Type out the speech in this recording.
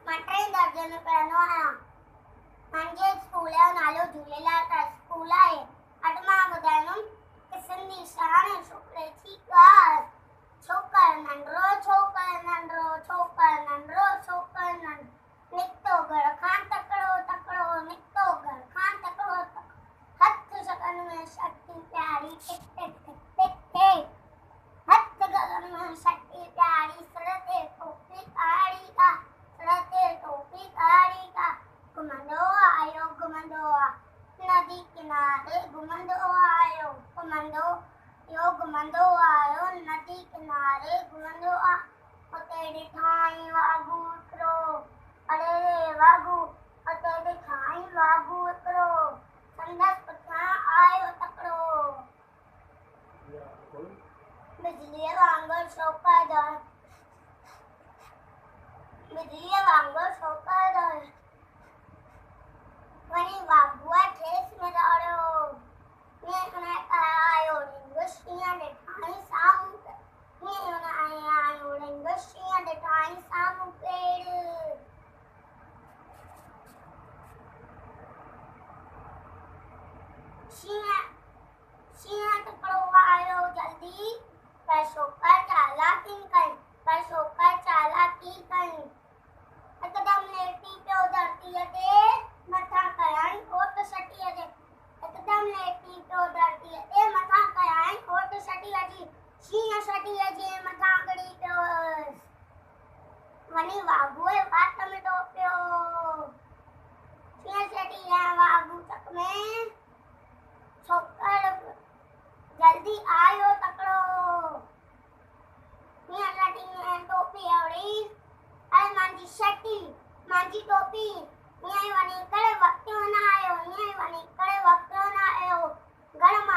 मां 3 दर्जे में पढ़ंदो आहियां। मुंहिंजे स्कूल जो नालो झूलेलाल स्कूल आहे। अॼु मां ॿुधाईंदुमि कि सिंधी शान छोकिरे जी ॻाल्हि। छोकर नंढड़ो निकितो घर खां तकिड़ो निकितो घर खां तकिड़ो हथ शकन में शक्ति प्यारी टिक टिक टिक टिक थे हथ गगन में शक्ति प्यारी सिर ते टोपी काड़ी का सिर ते टोपी काड़ी का घुमंदो आयो नदी किनारे घुमंदो आयो नदी किनारे घुमंदो आ उते ॾिठाई वाघू हिकिड़ो अरे वाघू उते ॾिठाई वाघू हिकिड़ो संदसि पुठियां आयो तकिड़ो बिजलीअ वांगुरु शौक़ादार वञी वाघूअ ठेस में दौड़ियो ईअं आयो रिंग शींहं ॾिठाई साम्हूं पेड़ शींहं तकिड़ो आयो जल्दी पर शौक़ार चालाकी कई हिकदमि लेटी पियो धरतीअ ते मथां कयाई होठ छटीअ जी शींहं छटीअ जे मथां गड़ी पियो वञी वाघूअ वात में टोपियो शींहं छटीअ वाघू चक में छोकर जल्दी आयो तकिड़ो शींहं छटीअ टोपी अड़ी अरे मुंहिंजी टोपी ईअं वञी करे वक़्तु न आयो घर मां